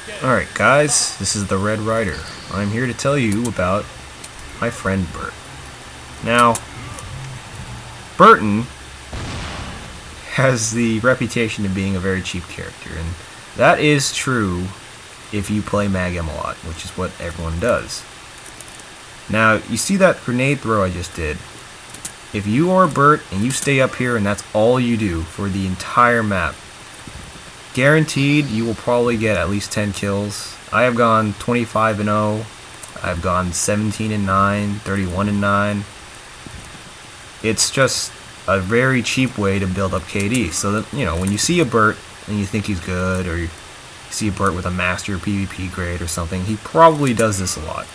Alright guys, this is the Red Rider. I'm here to tell you about my friend Bert. Now, Burton has the reputation of being a very cheap character, and that is true if you play Mag M a lot, which is what everyone does. Now, you see that grenade throw I just did? If you are Bert and you stay up here and that's all you do for the entire map, guaranteed you will probably get at least 10 kills. I have gone 25-0, I've gone 17-9, 31-9. It's just a very cheap way to build up KD, so that, you know, when you see a Bert and you think he's good, or you see a Bert with a master PvP grade or something, he probably does this a lot.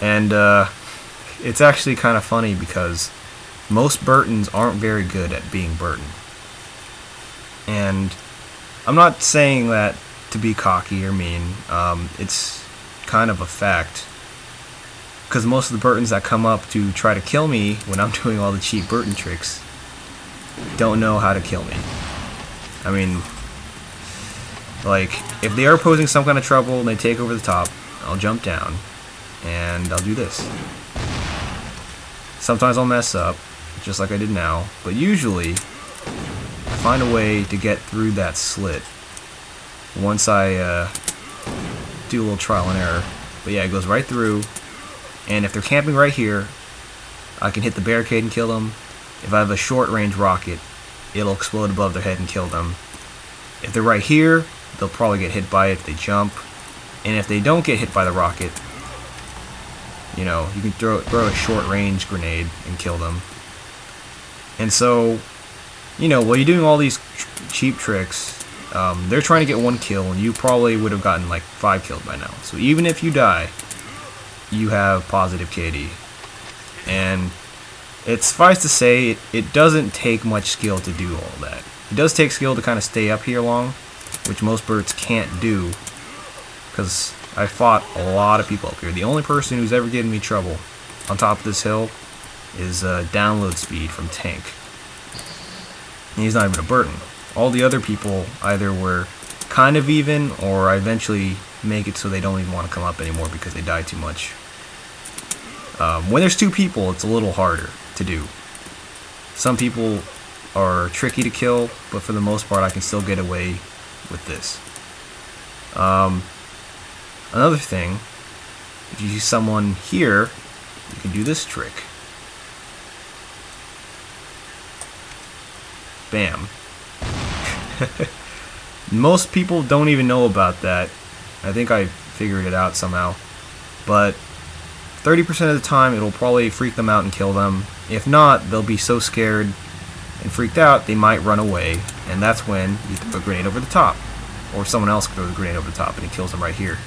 And it's actually kind of funny because most Burtons aren't very good at being Burton. And I'm not saying that to be cocky or mean, it's kind of a fact. Because most of the Burtons that come up to try to kill me when I'm doing all the cheap Burton tricks don't know how to kill me. I mean, like, if they are posing some kind of trouble and they take over the top, I'll jump down and I'll do this. Sometimes I'll mess up, just like I did now, but usually I find a way to get through that slit once I do a little trial and error. But yeah, it goes right through, and if they're camping right here, I can hit the barricade and kill them. If I have a short range rocket, it'll explode above their head and kill them. If they're right here, they'll probably get hit by it if they jump, and if they don't get hit by the rocket, you know, you can throw a short range grenade and kill them. And so, you know, while you're doing all these cheap tricks, they're trying to get 1 kill, and you probably would have gotten like 5 kills by now. So even if you die, you have positive KD. And it's suffice to say, it doesn't take much skill to do all that. It does take skill to kind of stay up here long, which most Burts can't do, because I fought a lot of people up here. The only person who's ever given me trouble on top of this hill is download speed from Tank. And he's not even a Burton. All the other people either were kind of even, or I eventually make it so they don't even want to come up anymore because they die too much. When there's 2 people, it's a little harder to do. Some people are tricky to kill, but for the most part I can still get away with this. Another thing, if you see someone here, you can do this trick. Bam. Most people don't even know about that. I think I figured it out somehow. But 30% of the time it'll probably freak them out and kill them. If not, they'll be so scared and freaked out they might run away, and that's when you throw a grenade over the top. Or someone else can throw the grenade over the top and it kills them right here.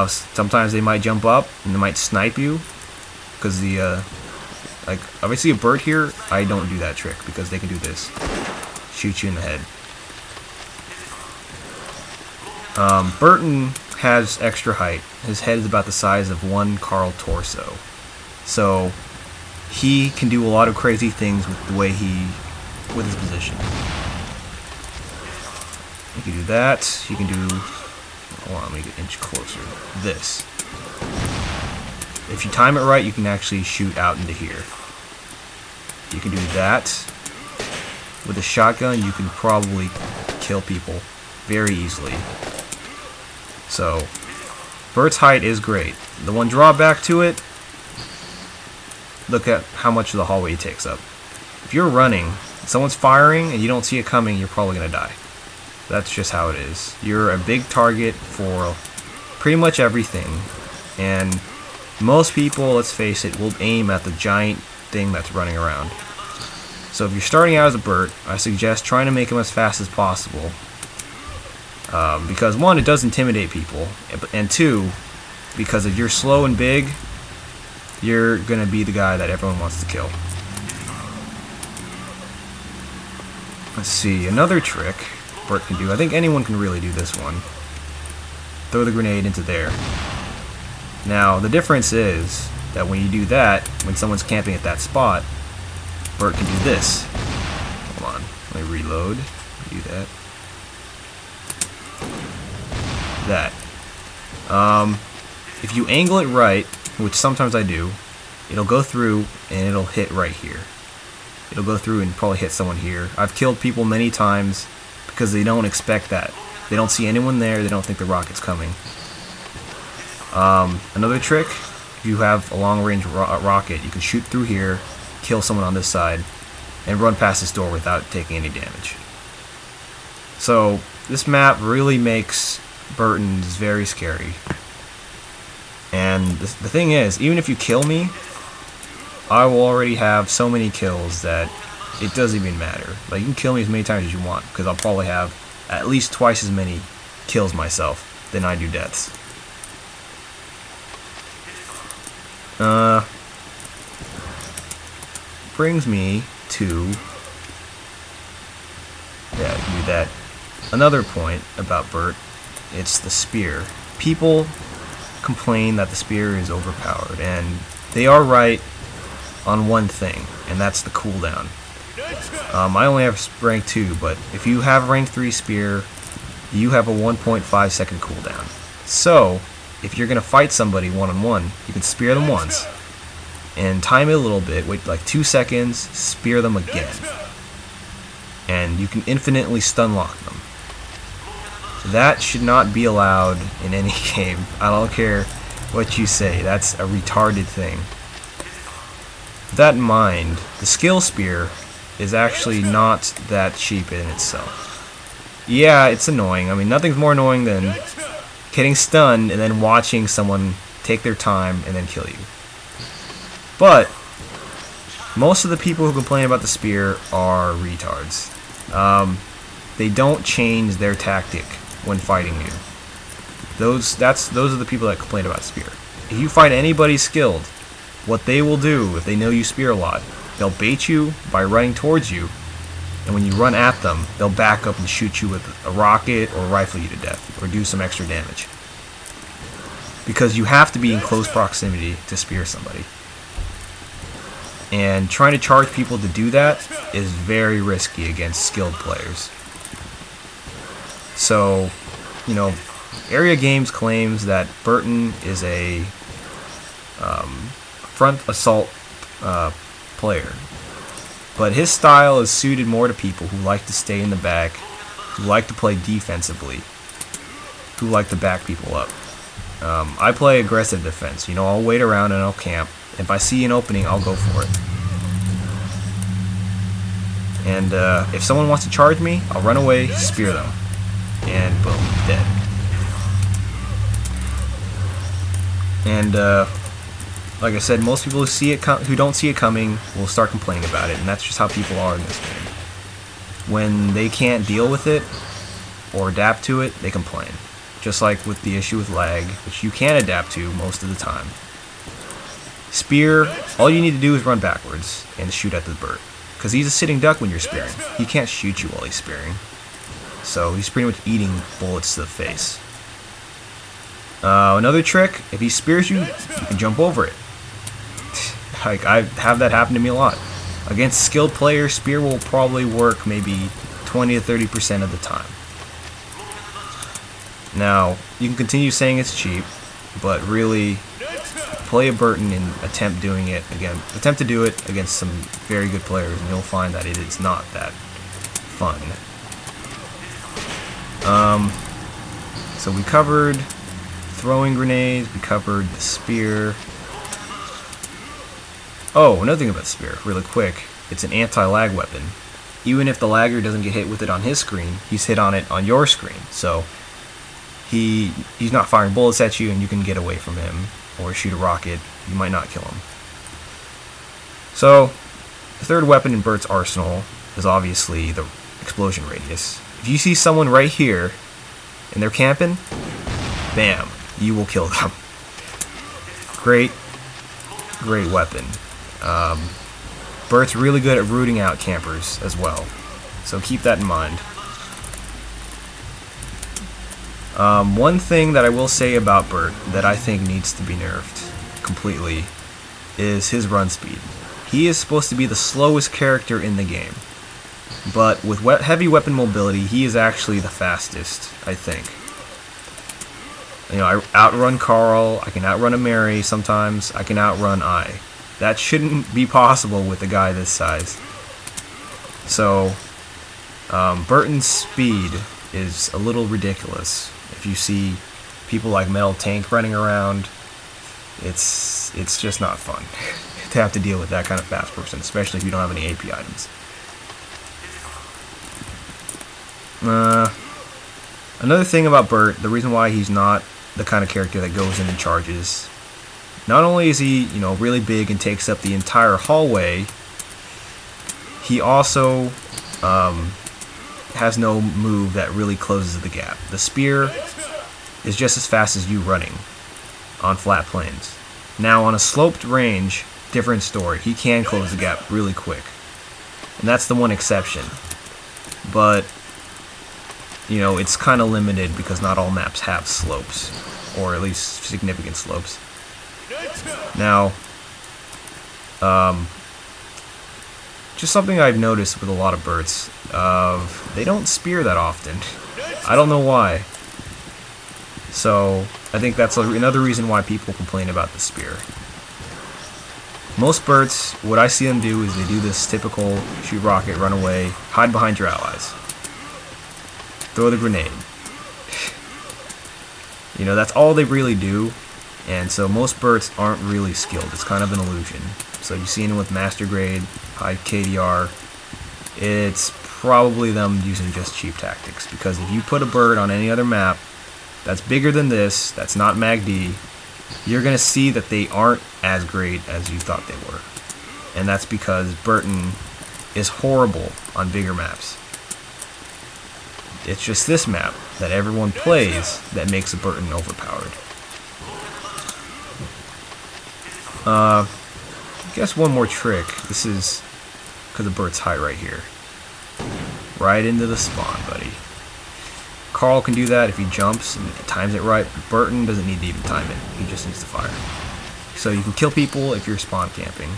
Sometimes they might jump up and they might snipe you, because the like, obviously a Burt here, I don't do that trick because they can do this, shoot you in the head. Burton has extra height. His head is about the size of one Carl torso, so he can do a lot of crazy things with the way with his position. You can do that. You can do. Hold on, let me get an inch closer. This. If you time it right, you can actually shoot out into here. You can do that. With a shotgun, you can probably kill people very easily. So, Burt's height is great. The one drawback to it, look at how much of the hallway he takes up. If you're running, someone's firing, and you don't see it coming, you're probably going to die. That's just how it is. You're a big target for pretty much everything, and most people, let's face it, will aim at the giant thing that's running around. So if you're starting out as a Burt, I suggest trying to make him as fast as possible, because 1, it does intimidate people, and 2, because if you're slow and big, you're gonna be the guy that everyone wants to kill. Let's see, another trick Burt can do. I think anyone can really do this one. Throw the grenade into there. Now, the difference is that when you do that, when someone's camping at that spot, Burt can do this. Hold on, let me reload. Do that. that. If you angle it right, which sometimes I do, it'll go through and it'll hit right here. It'll go through and probably hit someone here. I've killed people many times because they don't expect that. They don't see anyone there, they don't think the rocket's coming. Another trick, if you have a long-range rocket, you can shoot through here, kill someone on this side, and run past this door without taking any damage. So, this map really makes Burtons very scary. And the thing is, even if you kill me, I will already have so many kills that it doesn't even matter. Like, you can kill me as many times as you want, because I'll probably have at least twice as many kills myself than I do deaths. Brings me to that another point about Burt. It's the spear. People complain that the spear is overpowered, and they are right on one thing, and that's the cooldown. I only have rank 2, but if you have rank 3 spear, you have a 1.5 second cooldown. So, if you're gonna fight somebody one-on-one, you can spear them once, and time it a little bit, wait like 2 seconds, spear them again. And you can infinitely stun lock them. That should not be allowed in any game. I don't care what you say, that's a retarded thing. With that in mind, the skill spear is actually not that cheap in itself. Yeah, it's annoying. I mean, nothing's more annoying than getting stunned and then watching someone take their time and then kill you. But most of the people who complain about the spear are retards. They don't change their tactic when fighting you. Those are the people that complain about spear. If you fight anybody skilled, what they will do if they know you spear a lot, they'll bait you by running towards you, and when you run at them, they'll back up and shoot you with a rocket or rifle you to death, or do some extra damage. Because you have to be in close proximity to spear somebody. And trying to charge people to do that is very risky against skilled players. So, you know, Area Games claims that Burton is a front assault player, but his style is suited more to people who like to stay in the back, who like to play defensively, who like to back people up. I play aggressive defense. You know, I'll wait around and I'll camp. If I see an opening, I'll go for it. And if someone wants to charge me, I'll run away, spear them, and boom, dead. And like I said, most people who don't see it coming will start complaining about it, and that's just how people are in this game. When they can't deal with it or adapt to it, they complain. Just like with the issue with lag, which you can adapt to most of the time. Spear, all you need to do is run backwards and shoot at the Burt, because he's a sitting duck when you're spearing. He can't shoot you while he's spearing, so he's pretty much eating bullets to the face. Another trick, if he spears you, you can jump over it. Like, I have that happen to me a lot. Against skilled players, spear will probably work maybe 20 to 30% of the time. Now, you can continue saying it's cheap, but really, play a Burton and attempt to do it against some very good players, and you'll find that it is not that fun. So we covered throwing grenades, we covered the spear. Oh, another thing about the spear, really quick, it's an anti-lag weapon. Even if the lagger doesn't get hit with it on his screen, he's hit on it on your screen. So he's not firing bullets at you, and you can get away from him or shoot a rocket. You might not kill him. So the third weapon in Burt's arsenal is obviously the explosion radius. If you see someone right here and they're camping, bam, you will kill them. Great weapon. Burt's really good at rooting out campers as well, so keep that in mind. One thing that I will say about Burt that I think needs to be nerfed completely is his run speed. He is supposed to be the slowest character in the game, but with heavy weapon mobility, he is actually the fastest, I think. You know, I outrun Carl, I can outrun a Mary sometimes, I can outrun I. That shouldn't be possible with a guy this size. So, Burton's speed is a little ridiculous. If you see people like Metal Tank running around, it's just not fun to have to deal with that kind of fast person, especially if you don't have any AP items. Another thing about Burt, the reason why he's not the kind of character that goes in and charges, not only is he, you know, really big and takes up the entire hallway, he also has no move that really closes the gap. The spear is just as fast as you running on flat plains. Now on a sloped range, different story. He can close the gap really quick. And that's the one exception. But, you know, it's kind of limited because not all maps have slopes, or at least significant slopes. Now, just something I've noticed with a lot of Burts, they don't spear that often. I don't know why. So, I think that's another reason why people complain about the spear. Most Burts, what I see them do is they do this typical shoot rocket, run away, hide behind your allies. Throw the grenade. You know, that's all they really do, and so most Burts aren't really skilled. It's kind of an illusion. So you see them with Master Grade, high KDR, it's probably them using just cheap tactics, because if you put a Burt on any other map that's bigger than this, that's not MACD, you're going to see that they aren't as great as you thought they were. And that's because Burton is horrible on bigger maps. It's just this map that everyone plays that makes a Burton overpowered. I guess one more trick. This is because the Burt's high right here. Right into the spawn, buddy. Carl can do that if he jumps and times it right. Burton doesn't need to even time it. He just needs to fire. So you can kill people if you're spawn camping.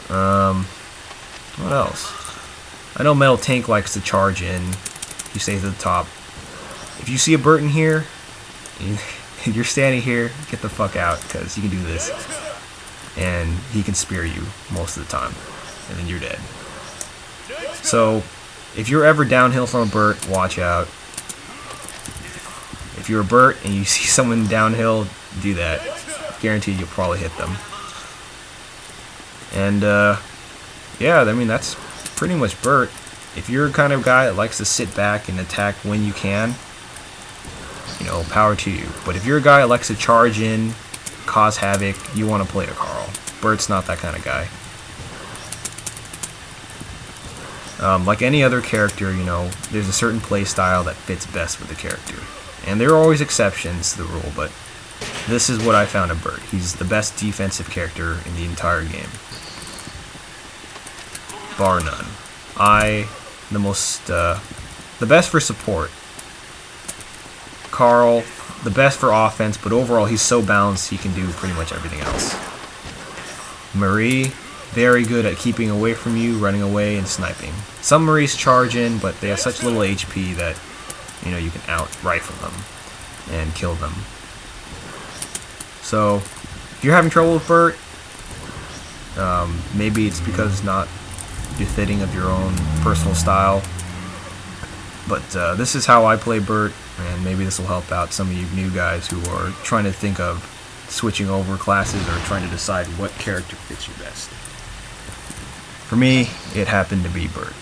What else? I know Metal Tank likes to charge in. He stays at the top. If you see a Burton here, and you're standing here, get the fuck out, because you can do this. And he can spear you most of the time. And then you're dead. So, if you're ever downhill from a Burt, watch out. If you're a Burt and you see someone downhill, do that. Guaranteed you'll probably hit them. And, yeah, I mean, that's pretty much Burt. If you're a kind of guy that likes to sit back and attack when you can, you know, power to you. But if you're a guy that likes to charge in, cause havoc, you want to play a Carl. Burt's not that kind of guy. Like any other character, you know, there's a certain play style that fits best with the character. And there are always exceptions to the rule, but this is what I found in Burt. He's the best defensive character in the entire game. Bar none. The best for support. Carl, the best for offense, but overall he's so balanced he can do pretty much everything else. Marie, very good at keeping away from you, running away, and sniping. Some Maries charge in, but they have such little HP that, you know, you can out-rifle them and kill them. So, if you're having trouble with Burt, maybe it's because it's not befitting of your own personal style. But this is how I play Burt, and maybe this will help out some of you new guys who are trying to think of switching over classes or trying to decide what character fits you best. For me, it happened to be Burt.